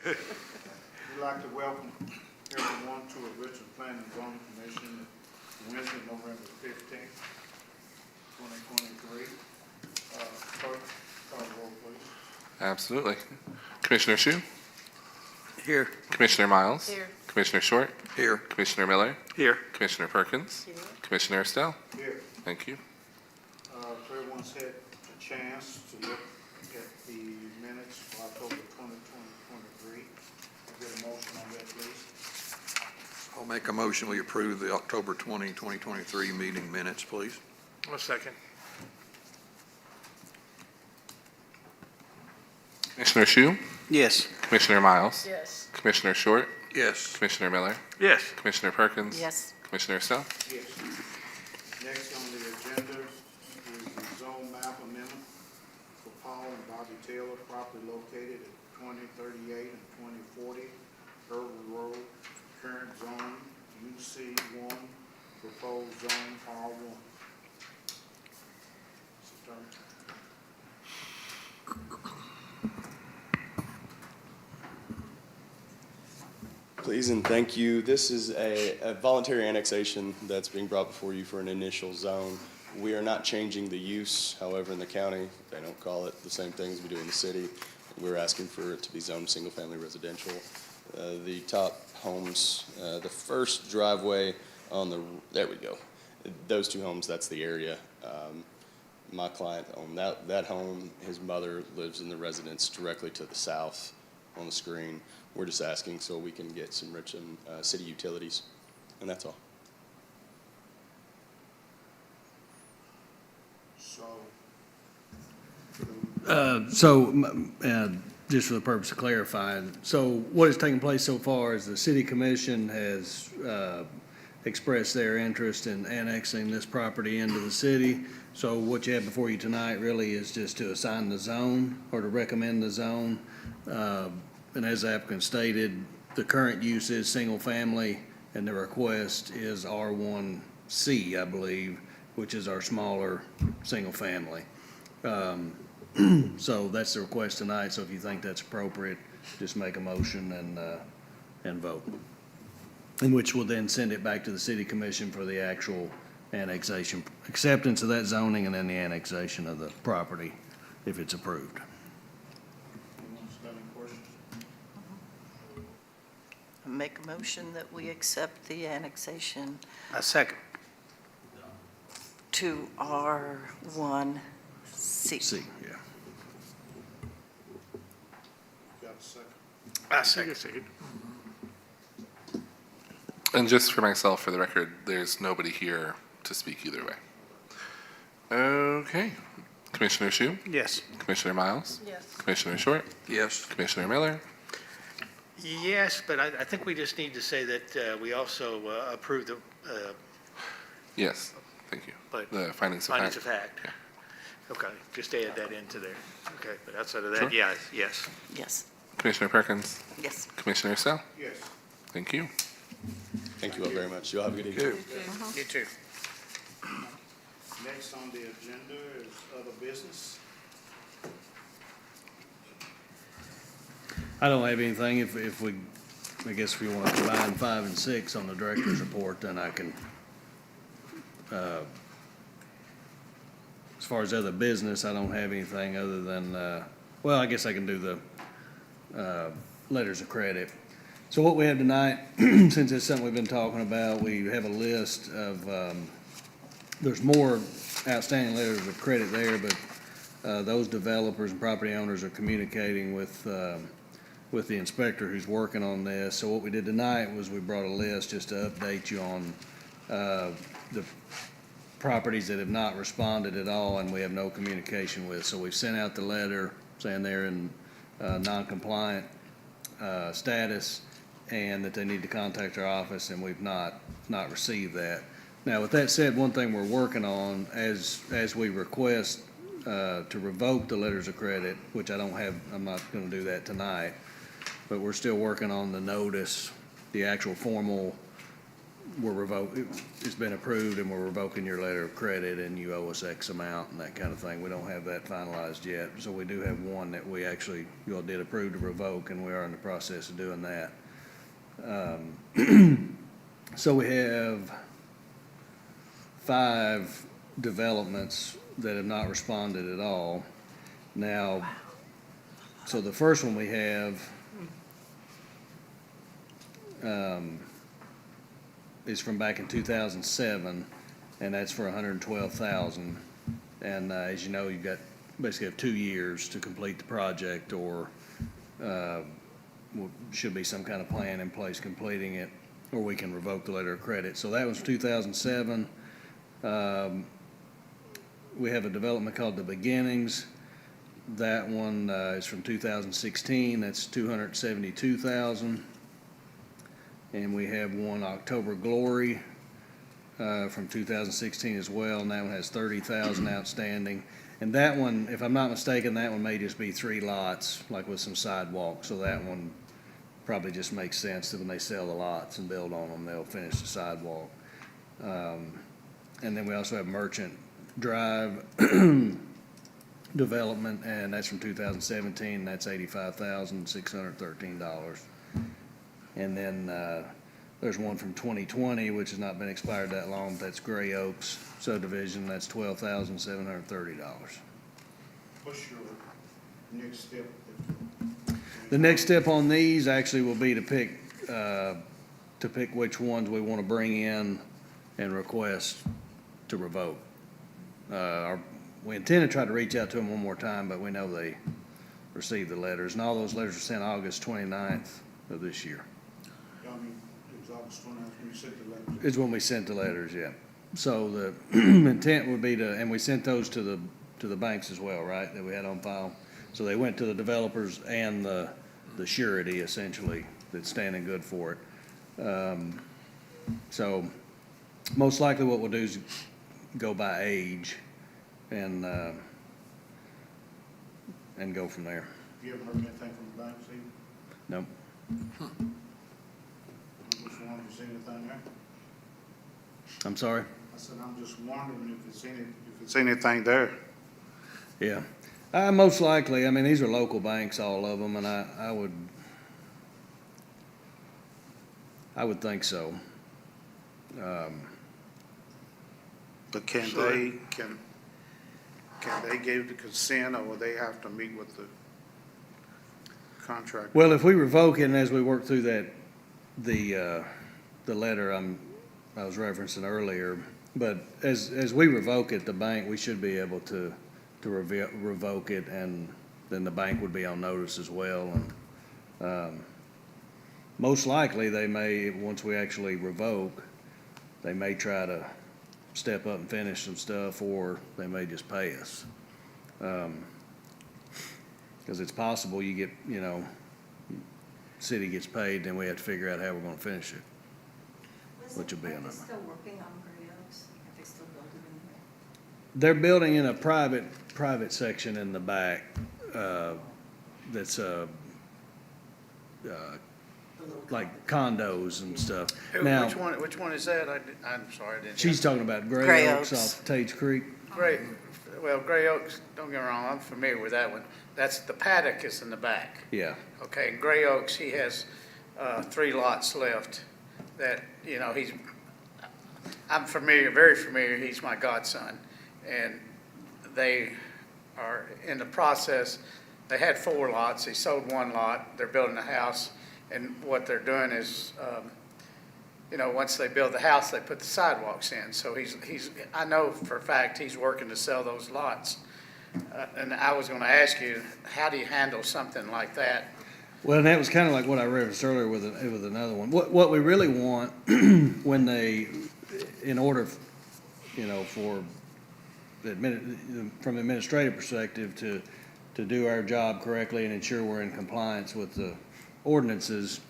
We'd like to welcome everyone to a Richmond Planning and Zoning Commission Wednesday, November 15th, 2023. Clerk, call the roll, please. Absolutely. Commissioner Shue? Here. Commissioner Miles? Here. Commissioner Short? Here. Commissioner Miller? Here. Commissioner Perkins? Here. Commissioner Estelle? Here. Thank you. If everyone's had a chance to look at the minutes for October 20, 2023, I'll get a motion on that, please. I'll make a motion, we approve the October 20, 2023 meeting minutes, please. A second. Commissioner Shue? Yes. Commissioner Miles? Yes. Commissioner Short? Yes. Commissioner Miller? Yes. Commissioner Perkins? Yes. Commissioner Estelle? Yes. Next on the agenda is the zone map amendment for Paul and Bobby Taylor, property located at 2038 and 2040 Irving Road, current zone UC1, proposed zone R1. Mr. Attorney. Please and thank you. This is a voluntary annexation that's being brought before you for an initial zone. We are not changing the use, however, in the county, they don't call it the same thing as we do in the city. We're asking for it to be zoned single-family residential. The top homes, the first driveway on the, there we go. Those two homes, that's the area. My client owned that home. His mother lives in the residence directly to the south on the screen. We're just asking so we can get some Richmond city utilities, and that's all. Just for the purpose of clarifying, so what has taken place so far is the city commission has expressed their interest in annexing this property into the city. So what you have before you tonight really is just to assign the zone or to recommend the zone. And as the applicant stated, the current use is single family and the request is R1C, I believe, which is our smaller single family. So that's the request tonight. So if you think that's appropriate, just make a motion and vote. In which we'll then send it back to the city commission for the actual annexation, acceptance of that zoning and then the annexation of the property if it's approved. Anyone's got any questions? Make a motion that we accept the annexation A second. to R1C. See, yeah. Got a second? A second. And just for myself, for the record, there's nobody here to speak either way. Okay. Commissioner Shue? Yes. Commissioner Miles? Yes. Commissioner Short? Yes. Commissioner Miller? Yes, but I think we just need to say that we also approve the Yes. Thank you. But The findings of findings fact. of fact. Okay, just add that into there. Okay, but outside of that, Sure. yeah, yes. Yes. Commissioner Perkins? Yes. Commissioner Estelle? Yes. Thank you. Thank you all very much. You'll have a good evening. You too. Next on the agenda is other business. I don't have anything. If we, I guess if you want to combine 5 and 6 on the director's report, then I can, as far as other business, I don't have anything other than, well, I guess I can do the letters of credit. So what we have tonight, since it's something we've been talking about, we have a list of, there's more outstanding letters of credit there, but those developers and property owners are communicating with the inspector who's working on this. So what we did tonight was we brought a list just to update you on the properties that have not responded at all and we have no communication with. So we've sent out the letter saying they're in non-compliant status and that they need to contact our office, and we've not received that. Now, with that said, one thing we're working on as we request to revoke the letters of credit, which I don't have, I'm not going to do that tonight, but we're still working on the notice, the actual formal it's been approved and we're revoking your letter of credit and you owe us X amount and that kind of thing. We don't have that finalized yet. So we do have one that you all did approve to revoke, and we are in the process of doing that. So we have 5 developments that have not responded at all. Now, so the first one we have is from back in 2007, and that's for 112,000. And as you know, you've got basically have 2 years to complete the project, or should be some kind of plan in place completing it, or we can revoke the letter of credit. So that was 2007. We have a development called The Beginnings. That one is from 2016. That's 272,000. And we have one, October Glory, from 2016 as well, and that one has 30,000 outstanding. And that one, if I'm not mistaken, that one may just be 3 lots, like with some sidewalks. So that one probably just makes sense that when they sell the lots and build on them, they'll finish the sidewalk. And then we also have Merchant Drive development, and that's from 2017. That's $85,613. And then there's one from 2020, which has not been expired that long. That's Gray Oaks subdivision. That's $12,730. What's your next step? The next step on these actually will be to pick which ones we want to bring in and request to revoke. We intend to try to reach out to them one more time, but we know they received the letters, and all those letters were sent August 29th of this year. I mean, it was August 29th when you sent the letter. Is when we sent the letters, yeah. So the intent would be to, and we sent those to the banks as well, right, that we had on file. So they went to the developers and the surety, essentially, that's standing good for it. So most likely what we'll do is go by age and go from there. You haven't heard anything from the banks either? Nope. I'm just wondering if there's anything there. I'm sorry? I said, I'm just wondering if it's anything there. Yeah. Most likely, I mean, these are local banks, all of them, and I would think so. But can they give the consent, or will they have to meet with the contractor? Well, if we revoke it, and as we work through that, the letter I was referencing earlier, but as we revoke it, the bank, we should be able to revoke it, and then the bank would be on notice as well. And most likely, they may, once we actually revoke, they may try to step up and finish some stuff, or they may just pay us. Because it's possible you get, city gets paid, then we have to figure out how we're gonna finish it. Which will be a Are they number. still working on Gray Oaks? Are they still building in there? They're building in a private section in the back, that's, like condos and stuff. Now, Which one is that? I'm sorry, I didn't. she's talking about Gray Gray Oaks Oaks. off Tate's Creek. Gray Oaks, don't get me wrong, I'm familiar with that one. That's, the paddock is in the back. Yeah, Okay, in Gray Oaks, he has 3 lots left that, I'm familiar, very familiar, he's my godson. And they are in the process, they had 4 lots, he sold 1 lot, they're building a house. And what they're doing is, once they build the house, they put the sidewalks in. So I know for a fact he's working to sell those lots. And I was gonna ask you, how do you handle something like that? well, that was kind of like what I referenced earlier with another one. What we really want, when in order, for from an administrative perspective, to do our job correctly and ensure we're in compliance with the ordinances,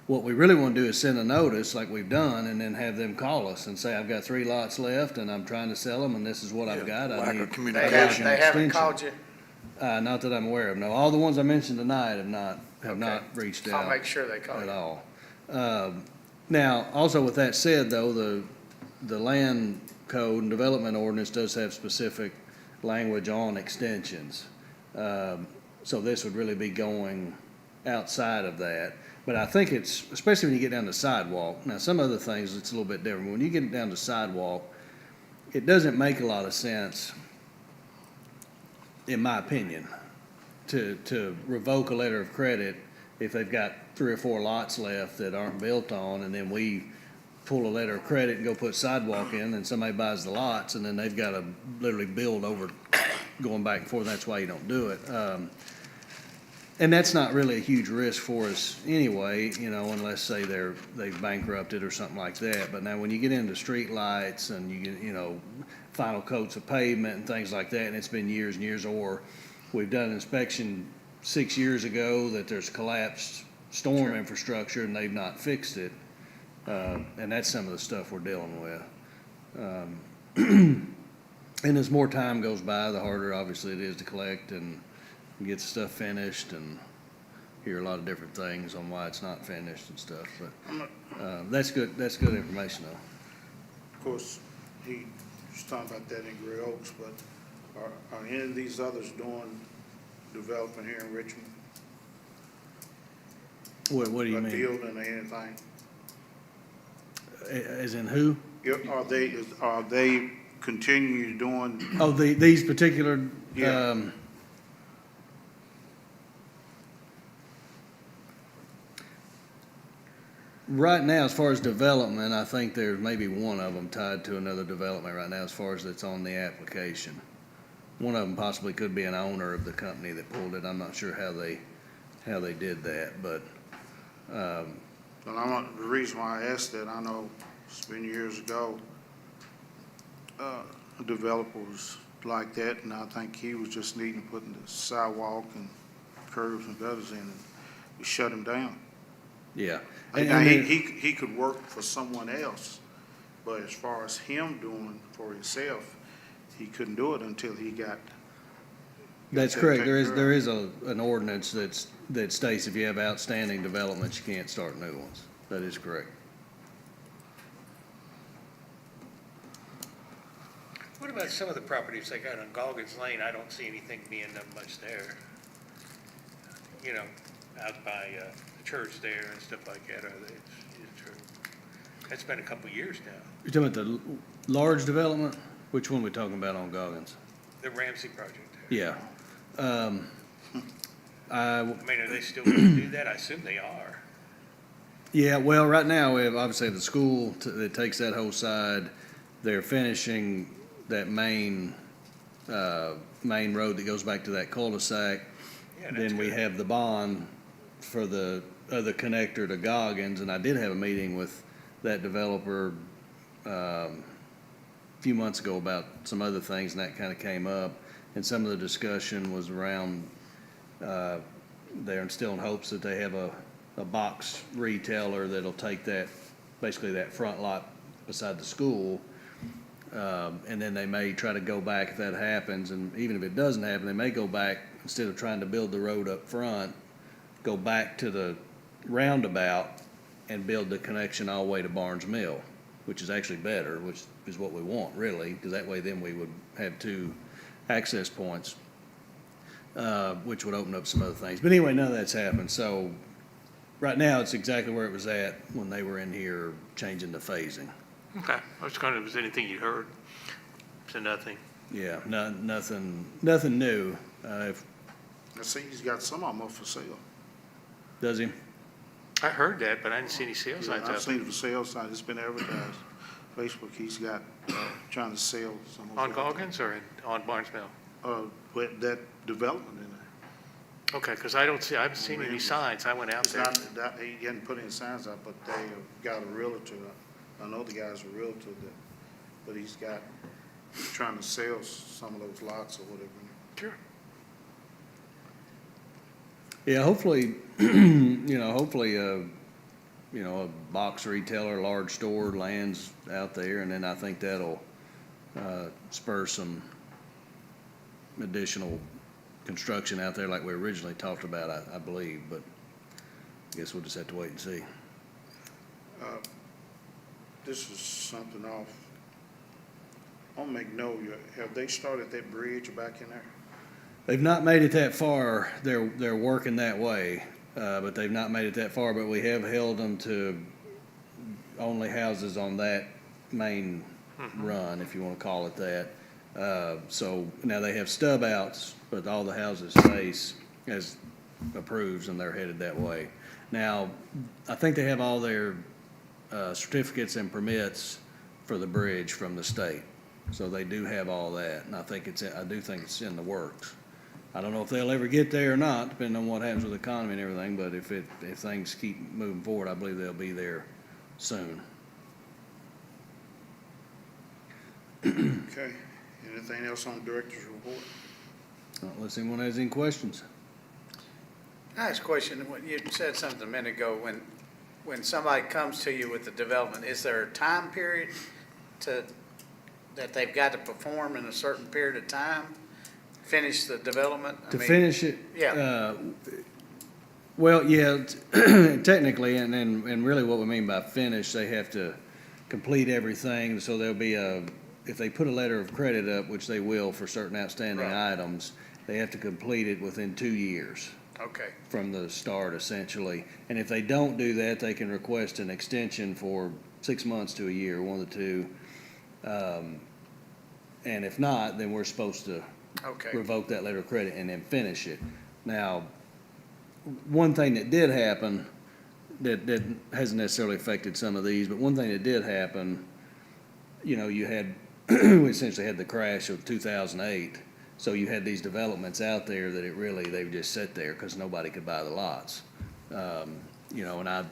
what we really want to do is send a notice like we've done, and then have them call us and say, I've got 3 lots left and I'm trying to sell them, and this is what I've got. I Lack of need They communication. haven't called you? not that I'm aware of. No, all the ones I mentioned tonight have not reached out I'll make sure they call at you. all. Now, also with that said, though, the land code and development ordinance does have specific language on extensions. So this would really be going outside of that. But I think it's, especially when you get down to sidewalk, now some other things, it's a little bit different. When you get down to sidewalk, it doesn't make a lot of sense, in my opinion, to revoke a letter of credit if they've got 3 or 4 lots left that aren't built on, and then we pull a letter of credit and go put sidewalk in, and somebody buys the lots, and then they've got to literally build over, going back and forth. That's why you don't do it. And that's not really a huge risk for us anyway, you know, unless, say, they've bankrupted or something like that. But now when you get into street lights and you get, you know, final coats of pavement and things like that, and it's been years and years, or we've done an inspection 6 years ago that there's collapsed storm infrastructure and they've not fixed it. And that's some of the stuff we're dealing with. And as more time goes by, the harder obviously it is to collect and get the stuff finished, and hear a lot of different things on why it's not finished and stuff. But that's good information though. Of course, he was talking about that in Gray Oaks, but are any of these others developing here in Richmond? What do you mean? Building or anything? As in who? Yeah, are they continuing doing? Oh, these particular, Yeah. Right now, as far as development, I think there's maybe one of them tied to another development right now as far as that's on the application. One of them possibly could be an owner of the company that pulled it. I'm not sure how they did that, but, Well, the reason why I asked that, I know it's been years ago, a developer was like that, and I think he was just needing to put in the sidewalk and curbs and gutters in, and we shut him down. yeah. Now, And he could work for someone else, but as far as him doing for himself, he couldn't do it until he got. That's that correct. taken care There of. is an ordinance that states if you have outstanding developments, you can't start new ones. That is correct. What about some of the properties they got on Goggins Lane? I don't see anything being done much there. You know, out by the church there and stuff like that. That's been a couple of years now. You're talking about the large development? Which one we talking about on Goggins? The Ramsey project there. Yeah. I mean, are they still going to do that? I assume they are. Yeah, well, right now, we have obviously the school that takes that whole side. They're finishing that main road that goes back to that cul-de-sac. Yeah, that's Then we good. have the bond for the other connector to Goggins, and I did have a meeting with that developer a few months ago about some other things, and that kind of came up. And some of the discussion was around, they're still in hopes that they have a box retailer that'll take that, basically that front lot beside the school. And then they may try to go back if that happens, and even if it doesn't happen, they may go back, instead of trying to build the road up front, go back to the roundabout and build the connection all the way to Barnes Mill, which is actually better, which is what we want, really, because that way then we would have 2 access points, which would open up some other things. But anyway, none of that's happened, so right now, it's exactly where it was at when they were in here changing the phasing. Okay. I was kind of, was anything you heard? So nothing. Yeah, nothing new. I see he's got some of them up for sale. Does he? I heard that, but I didn't see any sales Yeah, signs I've up. seen the for sale sign, it's been advertised. Facebook, he's got, trying to sell some of them. On Goggins or on Barnes Mill? With that development in there. Okay, because I haven't seen any signs. I went out It's there. not, he hadn't put any signs up, but they have got a realtor. I know the guy's a realtor but he's trying to sell some of those lots or whatever. Sure. Yeah, hopefully, a box retailer, large store lands out there, and then I think that'll spur some additional construction out there like we originally talked about, I believe, but I guess we'll just have to wait and see. this is something off. I'll make note, have they started that bridge back in there? They've not made it that far. They're working that way, but they've not made it that far. But we have held them to only houses on that main run, if you want to call it that. So now they have stub outs, but all the houses face as approved, and they're headed that way. Now, I think they have all their certificates and permits for the bridge from the state. So they do have all that, and I do think it's in the works. I don't know if they'll ever get there or not, depending on what happens with the economy and everything, but if things keep moving forward, I believe they'll be there soon. Okay, anything else on director's report? Unless anyone has any questions. I ask a question. When you said something a minute ago, when somebody comes to you with the development, is there a time period that they've got to perform in a certain period of time? Finish the development? To finish it? Yeah. Well, yeah, technically, and really what we mean by finish, they have to complete everything, so there'll be if they put a letter of credit up, which they will for certain outstanding Right. items, they have to complete it within 2 years Okay, from the start, essentially. And if they don't do that, they can request an extension for 6 months to a year, one of the two. And if not, then we're supposed to okay. revoke that letter of credit and then finish it. Now, one thing that did happen that hasn't necessarily affected some of these, but one thing that did happen, you had, we essentially had the crash of 2008. So you had these developments out there that they would just sit there because nobody could buy the lots. And I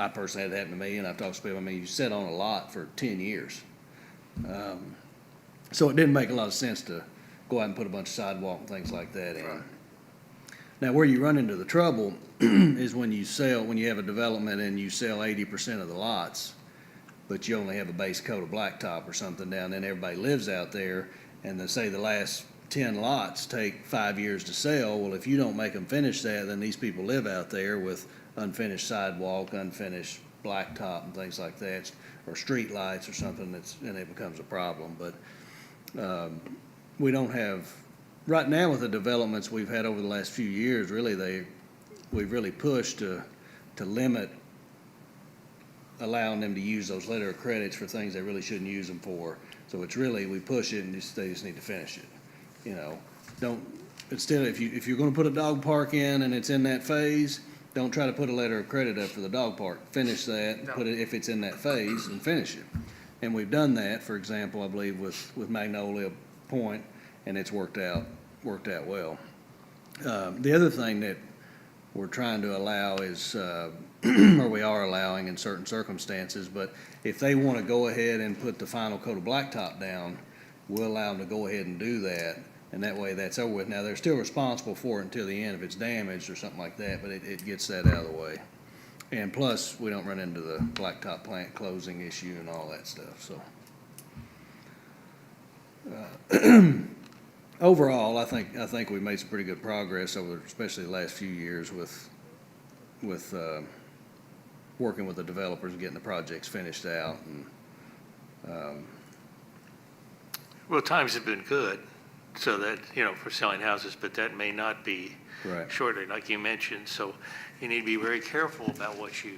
personally had it happen to me, and I've talked to people, you sit on a lot for 10 years. So it didn't make a lot of sense to go out and put a bunch of sidewalk and things like that in. Right. Now, where you run into the trouble is when you have a development and you sell 80% of the lots, but you only have a base coat of blacktop or something down, then everybody lives out there, and say the last 10 lots take 5 years to sell. Well, if you don't make them finish that, then these people live out there with unfinished sidewalk, unfinished blacktop and things like that, or street lights or something, and it becomes a problem. But we don't have, right now with the developments we've had over the last few years, we've really pushed to limit allowing them to use those letter of credits for things they really shouldn't use them for. So it's really, we push it and they just need to finish it. Instead, if you're gonna put a dog park in and it's in that phase, don't try to put a letter of credit up for the dog park. Finish that, No. put it, if it's in that phase, and finish it. And we've done that, for example, I believe with Magnolia Point, and it's worked out well. The other thing that we're trying to allow is, or we are allowing in certain circumstances, but if they want to go ahead and put the final coat of blacktop down, we'll allow them to go ahead and do that, and that way that's over with. Now, they're still responsible for it until the end if it's damaged or something like that, but it gets that out of the way. And plus, we don't run into the blacktop plant closing issue and all that stuff, so. Overall, I think we've made some pretty good progress over, especially the last few years with working with the developers and getting the projects finished out. And Well, times have been good, so that, for selling houses, but that may not be right, shortly, like you mentioned. So you need to be very careful about what you,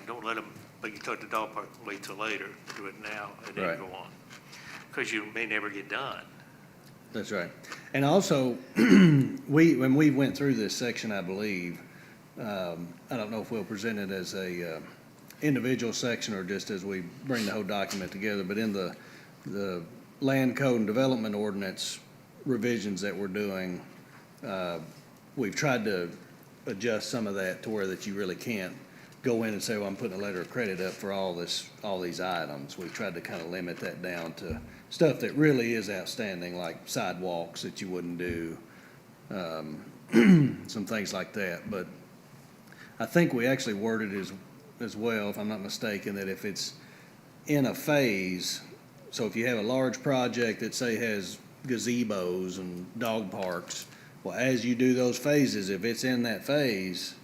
don't let them, like you told the dog park, wait till later, do it now, and then Right. go on. Because you may never get done. that's right. And also, when we went through this section, I believe, I don't know if we'll present it as a individual section or just as we bring the whole document together, but in the land code and development ordinance revisions that we're doing, we've tried to adjust some of that to where that you really can't go in and say, well, I'm putting a letter of credit up for all these items. We've tried to kind of limit that down to stuff that really is outstanding, like sidewalks that you wouldn't do, some things like that. But I think we actually worded it as well, if I'm not mistaken, that if it's in a phase, so if you have a large project that say has gazebos and dog parks, well, as you do those phases, if it's in that phase,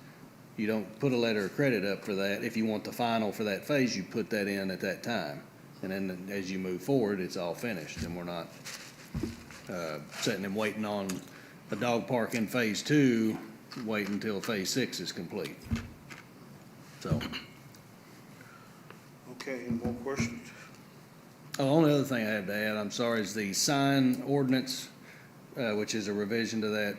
You don't put a letter of credit up for that. If you want the final for that phase, you put that in at that time. And then as you move forward, it's all finished, and we're not sitting and waiting on a dog park in phase 2, waiting until phase 6 is complete. So, Okay, any more questions? the only other thing I have to add, I'm sorry, is the sign ordinance, which is a revision to that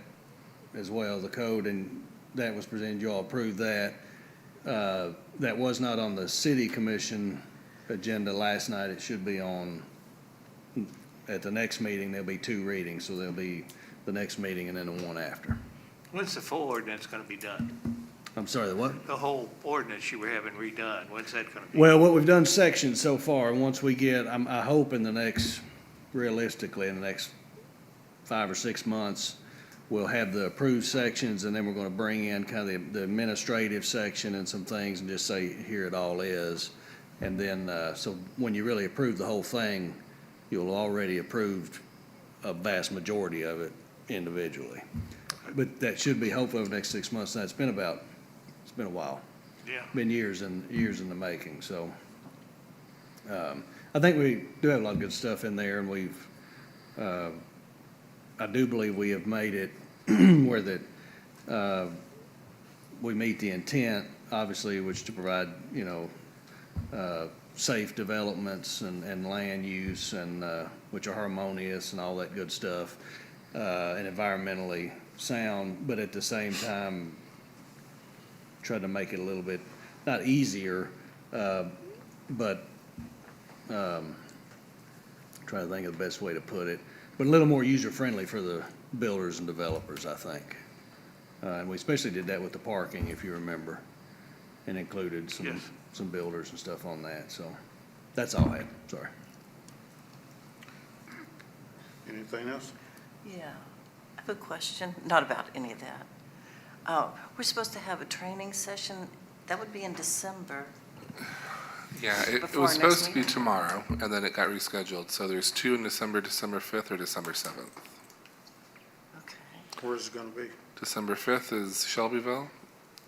as well, the code, and that was presented, you all approved that. That was not on the city commission agenda last night. It should be on, at the next meeting, there'll be 2 readings, so there'll be the next meeting and then the one after. When's the full ordinance gonna be done? I'm sorry, the what? The whole ordinance you were having redone, when's that gonna be? Well, what we've done sections so far, and once we get, I hope in the next, realistically, in the next 5 or 6 months, we'll have the approved sections, and then we're gonna bring in kind of the administrative section and some things and just say, here it all is. And then, so when you really approve the whole thing, you'll already approved a vast majority of it individually. But that should be hopefully over the next 6 months. Now, it's been a while. Yeah. Been years in the making, so. I think we do have a lot of good stuff in there, and we've, I do believe we have made it where that, we meet the intent, obviously, which to provide, safe developments and land use and, which are harmonious and all that good stuff, and environmentally sound, but at the same time, try to make it a little bit, not easier, but, try to think of the best way to put it, but a little more user-friendly for the builders and developers, I think. And we especially did that with the parking, if you remember, and included Yes. some builders and stuff on that, so that's all I have, sorry. Anything else? Yeah, I have a question, not about any of that. We're supposed to have a training session, that would be in December. Yeah, it Before was our next supposed to be meeting? tomorrow, and then it got rescheduled. So there's 2 in December, December 5th or December 7th. Okay. Where's it gonna be? December 5th is Shelbyville.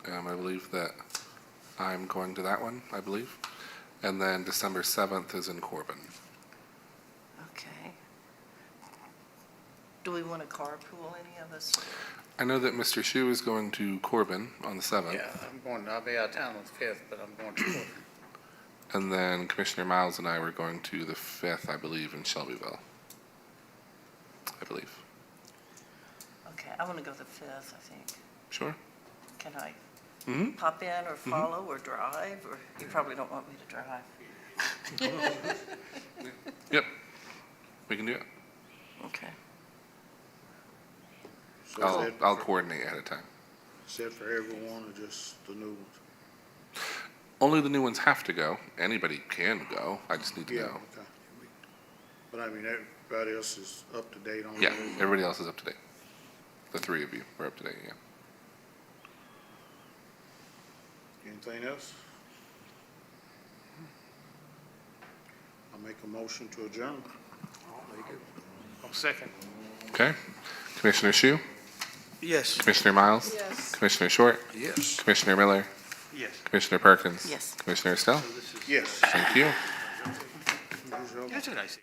I believe that I'm going to that one, I believe. And then December 7th is in Corbin. Okay. Do we want to carpool, any of us? I know that Mr. Shu is going to Corbin on the 7th. Yeah, I'll be out of town on the 5th, but I'm going to Corbin. And then Commissioner Miles and I were going to the 5th, I believe, in Shelbyville. I believe. Okay, I want to go the 5th, I think. Sure? Can I Mm-hmm. pop in or follow or drive, or you probably don't want me to drive? Yep. We can do it. Okay. So is that I'll coordinate ahead of time. is that for everyone or just the new ones? Only the new ones have to go. Anybody can go. I just need to Yeah, know. okay. But I mean, everybody else is up to date on Yeah, it? everybody else is up to date. The 3 of you are up to date, yeah. Anything else? I'll make a motion to adjourn. I'll second. Okay. Commissioner Shu? Yes. Commissioner Miles? Yes. Commissioner Short? Yes. Commissioner Miller? Yes. Commissioner Perkins? Yes. Commissioner Estelle? So this is. Yes. Thank you. Usual. That's what I see.